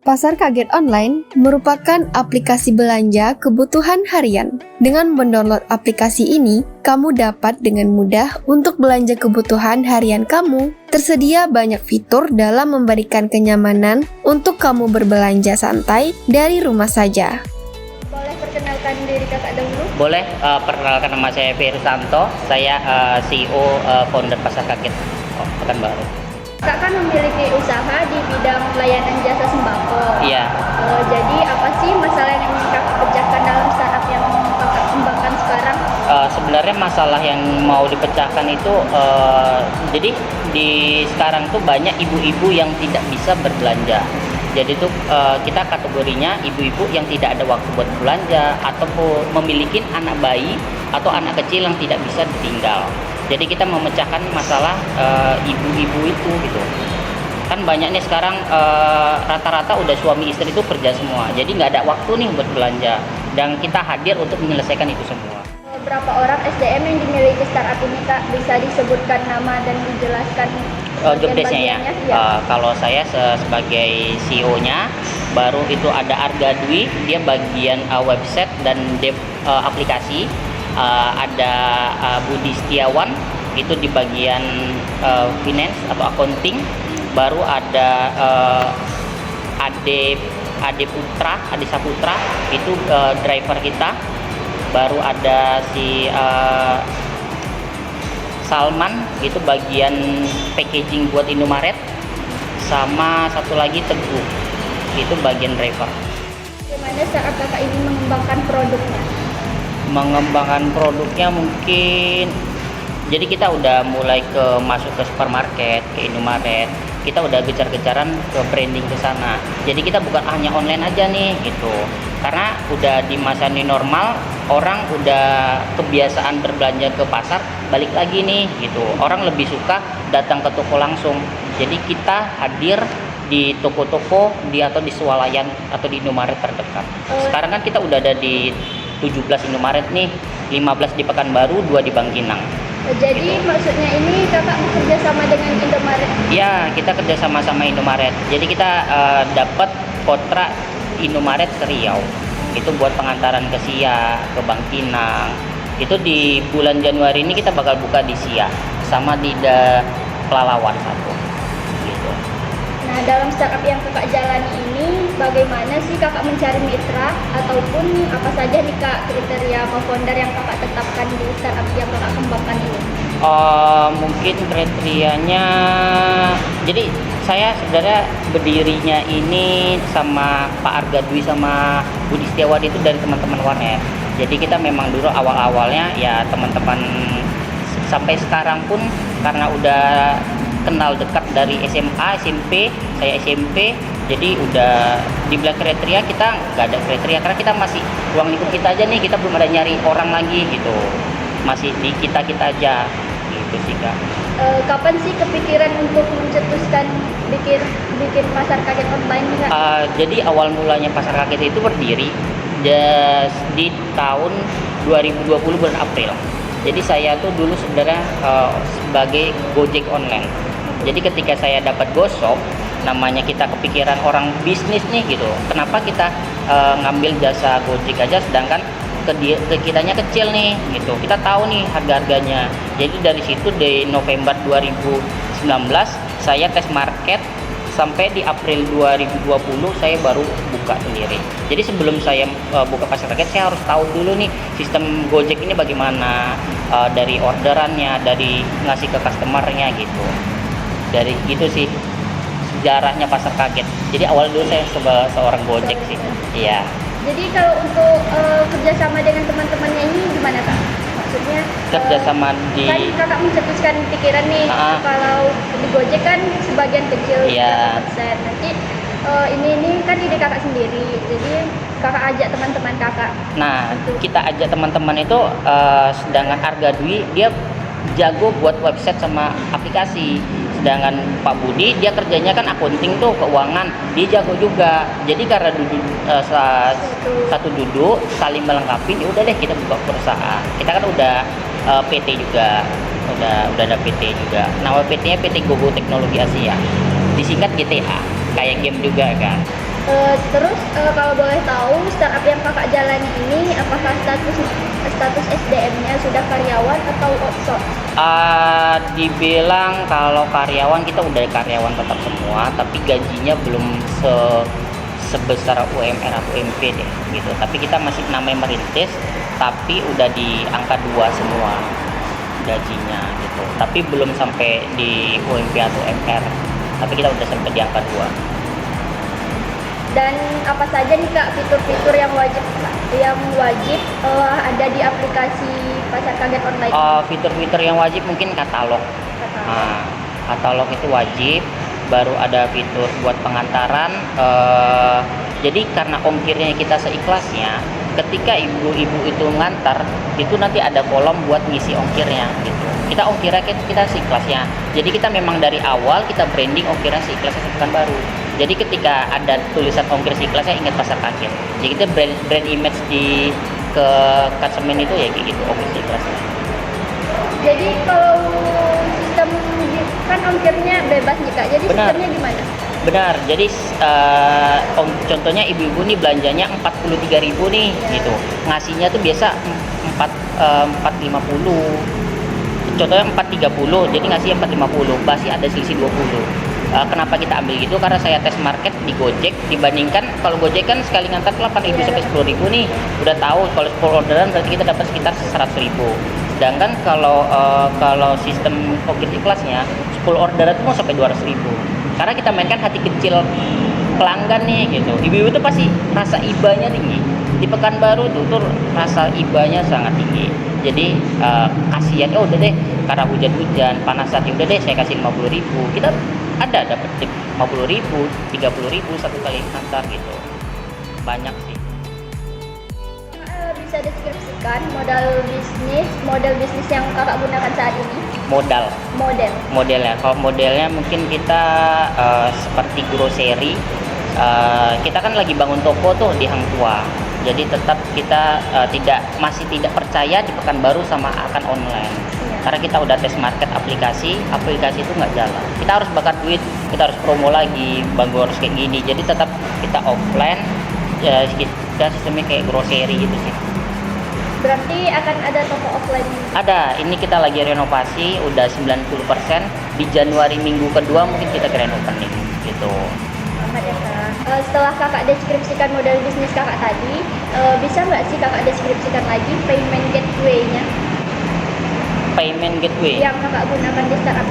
Pasar Kaget Online merupakan aplikasi belanja kebutuhan harian. Dengan mendownload aplikasi ini, kamu dapat dengan mudah untuk belanja kebutuhan harian kamu. Tersedia banyak fitur dalam memberikan kenyamanan untuk kamu berbelanja santai dari rumah saja. Boleh perkenalkan diri kakak dahulu? Boleh, perkenalkan nama saya Ferry Santo. Saya CEO founder Pasar Kaget Pekanbaru. Kakak kan memiliki usaha di bidang layanan jasa sembako. Iya. Jadi apa sih masalah yang ingin kakak pecahkan dalam startup yang kakak kembangkan sekarang? Sebenarnya masalah yang mau dipecahkan itu, jadi di sekarang tuh banyak ibu-ibu yang tidak bisa berbelanja. Jadi tuh kita kategorinya ibu-ibu yang tidak ada waktu buat belanja ataupun memiliki anak bayi atau anak kecil yang tidak bisa ditinggal. Jadi kita memecahkan masalah ibu-ibu itu gitu. Kan banyak nih sekarang rata-rata udah suami istri itu kerja semua. Jadi nggak ada waktu nih buat belanja. Dan kita hadir untuk menyelesaikan itu semua. Berapa orang SDM yang dimiliki startup ini Kak? Bisa disebutkan nama dan dijelaskan job desk-nya ya. Ya. Kalau saya sebagai CEO-nya, baru itu ada Arga Dwi, dia bagian website dan dev aplikasi. Ada Budi Setiawan, itu di bagian finance atau accounting. Baru ada Ade Saputra, itu driver kita. Baru ada si Salman, itu bagian packaging buat Indomaret. Sama satu lagi Teguh, itu bagian driver. Bagaimana startup kakak ini mengembangkan produknya? Mengembangkan produknya mungkin, jadi kita udah mulai masuk ke supermarket, ke Indomaret. Kita udah gencar-gencaran ke branding ke sana. Jadi kita bukan hanya online aja nih gitu. Karena udah di masa new normal, orang udah kebiasaan berbelanja ke pasar, balik lagi nih gitu. Orang lebih suka datang ke toko langsung. Jadi kita hadir di toko-toko atau di swalayan atau di Indomaret terdekat. Sekarang kan kita udah ada di 17 Indomaret nih, 15 di Pekanbaru, 2 di Bangkinang. Jadi gitu. Maksudnya ini kakak bekerja sama dengan Indomaret? Ya, kita kerja sama Indomaret. Jadi kita dapat kontrak Indomaret Riau. Itu buat pengantaran ke Siak, ke Bangkinang. Itu di bulan Januari ini kita bakal buka di Siak sama di Pelalawan satu. Gitu. Nah, dalam startup yang kakak jalani ini, bagaimana sih kakak mencari mitra ataupun apa saja nih kak kriteria co-founder yang kakak tetapkan di startup yang kakak kembangkan ini? Mungkin kriterianya, jadi saya sebenarnya berdirinya ini sama Pak Arga Dwi sama Budi Setiawan itu dari teman-teman warnet. Jadi kita memang dulu awal-awalnya ya teman-teman, sampai sekarang pun karena udah kenal dekat dari SMA, SMP, saya SMP, jadi udah dibilang kriteria, kita nggak ada kriteria karena kita masih ruang lingkup kita aja nih, kita belum ada nyari orang lagi gitu, masih di kita aja gitu sih Kak. Kapan sih kepikiran untuk mencetuskan bikin Pasar Kaget Online nih Kak? Jadi awal mulanya Pasar Kaget itu berdiri di tahun 2020 bulan April. Jadi saya tuh dulu sebenarnya sebagai Gojek online. Jadi ketika saya dapat GoShop, namanya kita kepikiran orang bisnis nih gitu. Kenapa kita ngambil jasa Gojek aja sedangkan ke kitanya kecil nih gitu. Kita tahu nih harga-harganya. Jadi dari situ di November 2019 saya tes market sampai di April 2020 saya baru buka sendiri. Jadi sebelum saya buka Pasar Kaget, saya harus tahu dulu nih sistem Gojek ini bagaimana, dari orderannya, dari ngasih ke customernya gitu. Dari gitu sih sejarahnya Pasar Kaget. Jadi awal dulu saya seorang Gojek sih. Iya. Jadi kalau untuk kerjasama dengan teman-temannya ini gimana Kak? Maksudnya kerjasama kan kakak mencetuskan pikiran nih, kalau di Gojek kan sebagian kecil, iya. persen. Nanti ini kan ide kakak sendiri, jadi kakak ajak teman-teman kakak. Nah, gitu. kita ajak teman-teman itu, sedangkan Arga Dwi dia jago buat website sama aplikasi. Sedangkan Pak Budi dia kerjanya kan accounting tuh, keuangan, dia jago juga. Jadi karena satu duduk saling melengkapi, ya udah deh kita buka perusahaan. Kita kan udah PT juga, udah ada PT juga. Nama PT-nya PT Gogo Teknologi Asia, disingkat GTA, kayak game juga kan. Terus kalau boleh tahu startup yang kakak jalani ini apakah status SDM-nya sudah karyawan atau outsource? Dibilang kalau karyawan kita udah karyawan tetap semua, tapi gajinya belum sebesar UMR atau UMP deh gitu. Tapi kita masih namanya merintis, tapi udah di angka 2 semua gajinya gitu. Tapi belum sampai di UMP atau UMR. Tapi kita udah sampai di angka 2. Dan apa saja nih kak fitur-fitur yang wajib ada di aplikasi pasar kaget online? Fitur-fitur yang wajib mungkin katalog. Katalog itu wajib. Baru ada fitur buat pengantaran. Jadi karena ongkirnya kita seikhlasnya, ketika ibu-ibu itu ngantar, itu nanti ada kolom buat ngisi ongkirnya gitu. Kita ongkirnya kita seikhlasnya. Jadi kita memang dari awal kita branding ongkirnya seikhlasnya Pekanbaru. Jadi ketika ada tulisan ongkir seikhlasnya ingat pasar kaget. Jadi kita brand image ke konsumen itu ya kayak gitu, ongkir seikhlasnya. Jadi kalau sistem kan ongkirnya bebas nih kak. Jadi Benar. sistemnya gimana? Benar. Jadi contohnya ibu-ibu nih belanjanya 43.000 nih gitu. Ngasihnya tuh biasa 450. Contohnya 430, jadi ngasih 450, masih ada selisih 20. Kenapa kita ambil gitu? Karena saya tes market di Gojek, dibandingkan kalau Gojek kan sekali ngantar 8.000 sampai 10.000 nih, udah tahu kalau 10 orderan berarti kita dapat sekitar 100.000. Sedangkan kalau sistem ongkir ikhlasnya 10 orderan itu mau sampai 200.000. Karena kita mainkan hati kecil pelanggan nih gitu. Ibu-ibu tuh pasti rasa ibanya tinggi. Di Pekanbaru tuh rasa ibanya sangat tinggi. Jadi kasihan, udah deh karena hujan-hujan panas saat udah deh saya kasih 50.000. Kita ada dapat 50.000, 30.000 satu kali ngantar gitu. Banyak sih. Bisa deskripsikan model bisnis yang kakak gunakan saat ini? Modelnya, kalau modelnya mungkin kita seperti grocery. Kita kan lagi bangun toko tuh di Hang Tua. Jadi tetap kita masih tidak percaya di Pekanbaru sama akan online. Karena kita udah tes market aplikasi itu nggak jalan. Kita harus bakar duit, kita harus promo lagi, bangun harus kayak gini. Jadi tetap kita offline, kita sistemnya kayak grocery gitu sih. Berarti akan ada toko offline? Ada, ini kita lagi renovasi, udah 90%. Di Januari minggu kedua mungkin kita grand opening gitu. Selamat ya kak. Setelah kakak deskripsikan model bisnis kakak tadi, bisa nggak sih kakak deskripsikan lagi payment gateway-nya? Payment gateway? Yang kakak gunakan di startup?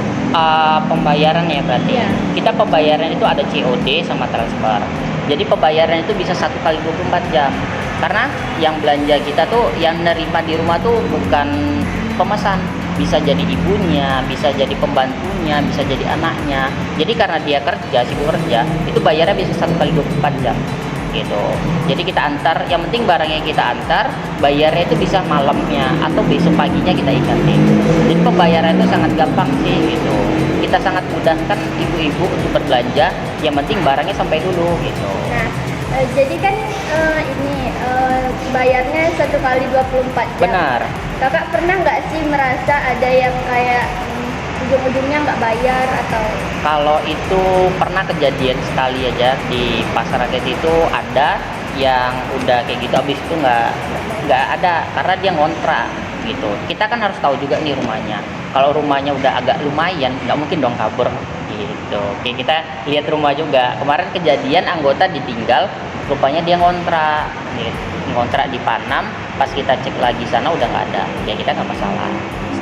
Pembayaran ya berarti? Iya. Kita pembayaran itu ada COD sama transfer. Jadi pembayaran itu bisa 1 kali 24 jam. Karena yang belanja kita tuh, yang nerima di rumah tuh bukan pemesan. Bisa jadi ibunya, bisa jadi pembantunya, bisa jadi anaknya. Jadi karena dia sibuk kerja, itu bayarnya bisa 1 kali 24 jam gitu. Jadi kita antar, yang penting barangnya kita antar, bayarnya itu bisa malamnya atau besok paginya kita ikatin. Jadi pembayaran itu sangat gampang sih gitu. Kita sangat mudahkan ibu-ibu untuk berbelanja, yang penting barangnya sampai dulu gitu. Nah, jadi kan bayarnya 1 kali 24 jam. Benar. Kakak pernah nggak sih merasa ada yang kayak ujung-ujungnya nggak bayar atau? Kalau itu pernah kejadian sekali aja di pasar rakyat itu, ada yang udah kayak gitu, habis itu nggak ada karena dia ngontrak gitu. Kita kan harus tahu juga nih rumahnya. Kalau rumahnya udah agak lumayan, nggak mungkin dong kabur gitu. Kayak kita lihat rumah juga. Kemarin kejadian anggota ditinggal, rupanya dia ngontrak di Panam. Pas kita cek lagi sana udah nggak ada, ya kita nggak masalah.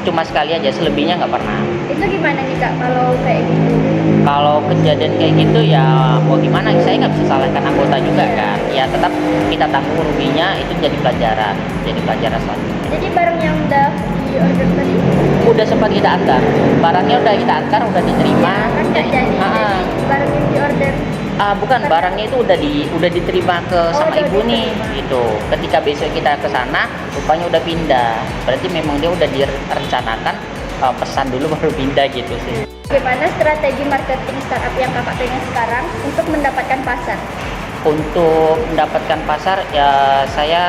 Cuma sekali aja, selebihnya nggak pernah. Itu gimana nih kak kalau kayak gitu? Kalau kejadian kayak gitu ya mau gimana, saya nggak bisa salahkan anggota juga kan. Ya tetap kita tanggung ruginya, itu jadi pelajaran selanjutnya. Jadi barang yang udah di order tadi? Udah sempat kita antar, barangnya udah kita antar, udah diterima. Ya, kan nggak jadi barang yang di order? Bukan, barangnya itu udah diterima sama ibu nih gitu. Ketika besok kita ke sana, rupanya udah pindah. Berarti memang dia udah direncanakan, pesan dulu baru pindah gitu sih. Bagaimana strategi marketing startup yang kakak pengen sekarang untuk mendapatkan pasar? Untuk mendapatkan pasar ya saya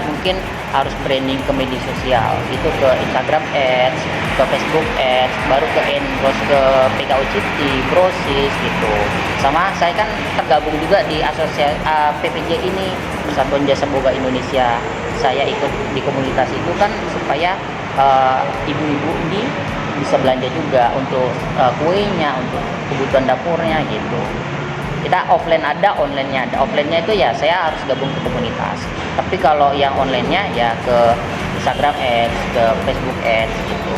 mungkin harus branding ke media sosial, itu ke Instagram Ads, ke Facebook Ads, baru ke endorse ke PKO Cipti, Brosis gitu. Sama saya kan tergabung juga di asosiasi PPJ ini, Persatuan Jasa Boga Indonesia. Saya ikut di komunitas itu kan supaya ibu-ibu ini bisa belanja juga untuk kuenya, untuk kebutuhan dapurnya gitu. Kita offline ada, online-nya ada. Offline-nya itu ya saya harus gabung ke komunitas. Tapi kalau yang online-nya ya ke Instagram Ads, ke Facebook Ads gitu.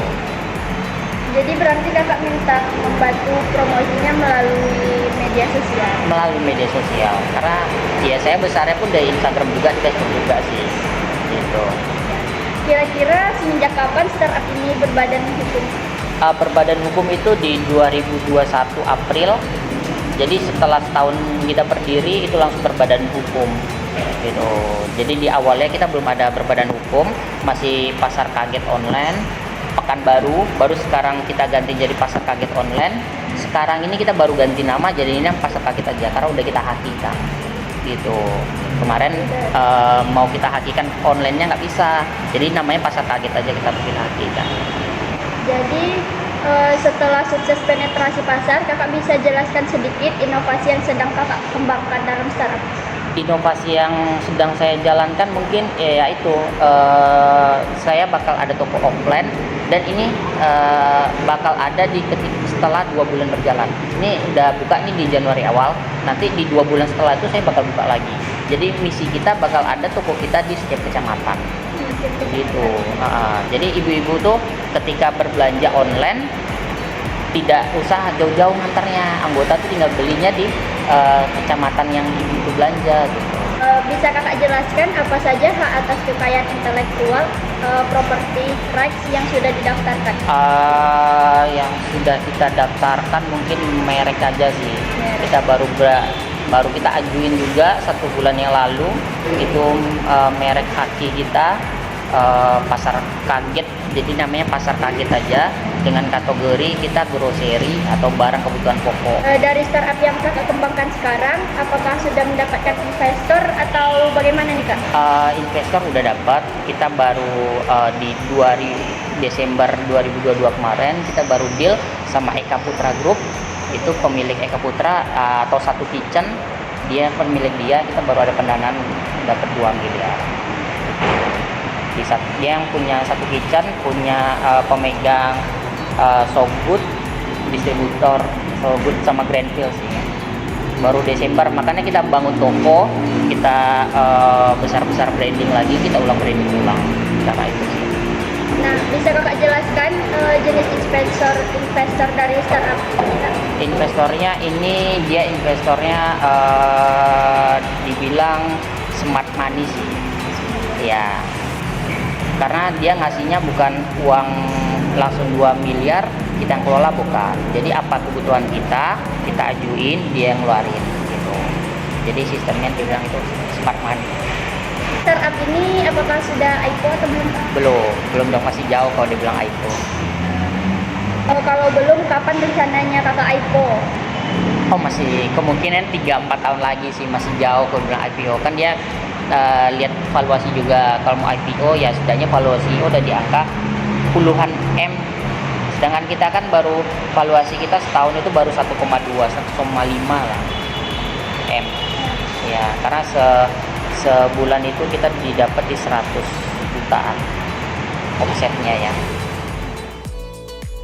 Jadi berarti kakak minta membantu promosinya melalui media sosial? Melalui media sosial. Karena ya saya besarnya pun dari Instagram juga, di Facebook juga sih. Gitu. Kira-kira semenjak kapan startup ini berbadan hukum? Berbadan hukum itu di 2021 April. Jadi setelah setahun kita berdiri itu langsung berbadan hukum gitu. Jadi di awalnya kita belum ada berbadan hukum, masih pasar kaget online. Pekanbaru baru sekarang kita ganti jadi pasar kaget online. Sekarang ini kita baru ganti nama jadi ini pasar kaget aja karena udah kita hakikan gitu. Kemarin mau kita hakikan online-nya nggak bisa, jadi namanya pasar kaget aja kita bikin hakikan. Jadi setelah sukses penetrasi pasar, kakak bisa jelaskan sedikit inovasi yang sedang kakak kembangkan dalam startup? Inovasi yang sedang saya jalankan mungkin yaitu saya bakal ada toko offline dan ini bakal ada setelah 2 bulan berjalan. Ini udah buka nih di Januari awal, nanti di 2 bulan setelah itu saya bakal buka lagi. Jadi misi kita bakal ada toko kita di setiap kecamatan gitu. Jadi ibu-ibu tuh ketika berbelanja online tidak usah jauh-jauh ngantarnya, anggota tuh tinggal belinya di kecamatan yang ibu belanja gitu. Bisa kakak jelaskan apa saja hak atas kekayaan intelektual, property rights yang sudah didaftarkan? Yang sudah kita daftarkan mungkin merek aja sih. Merek. Kita baru kita ajuin juga 1 bulan yang lalu itu merek haki kita, pasar kaget, jadi namanya pasar kaget aja, dengan kategori kita grocery atau barang kebutuhan pokok. Dari startup yang kakak kembangkan sekarang, apakah sudah mendapatkan investor atau bagaimana nih kak? Investor udah dapat, kita baru di Desember 2022 kemarin kita baru deal sama Eka Putra Group, itu pemilik Eka Putra atau Satu Kitchen, dia pemilik dia, kita baru ada pendanaan dapat 2 miliar. Dia yang punya Satu Kitchen, punya pemegang Sogood, distributor Sogood sama Grandfield sih. Baru Desember, makanya kita bangun toko, kita besar-besar branding lagi, kita ulang branding ulang karena itu sih. Nah, bisa kakak jelaskan jenis investor dari startup ini kak? Investornya ini dia investornya dibilang smart money sih, ya. Karena dia ngasihnya bukan uang langsung 2 miliar kita yang kelola, bukan. Jadi apa kebutuhan kita ajuin, dia yang ngeluarin gitu. Jadi sistemnya dibilang itu smart money. Startup ini apakah sudah IPO atau belum? Belum dong, masih jauh kalau dibilang IPO. Kalau belum, kapan rencananya kakak IPO? Masih kemungkinan 3-4 tahun lagi sih, masih jauh kalau bilang IPO. Kan dia lihat valuasi juga, kalau mau IPO ya setidaknya valuasi udah di angka puluhan M, sedangkan kita kan baru valuasi kita setahun itu baru 1,2 1,5 lah M ya, karena sebulan itu kita didapat di 100 jutaan omsetnya ya.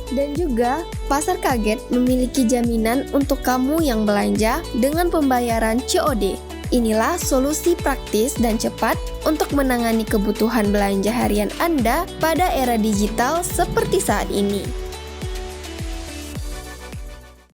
Dan juga, Pasar Kaget memiliki jaminan untuk kamu yang belanja dengan pembayaran COD. Inilah solusi praktis dan cepat untuk menangani kebutuhan belanja harian Anda pada era digital seperti saat ini.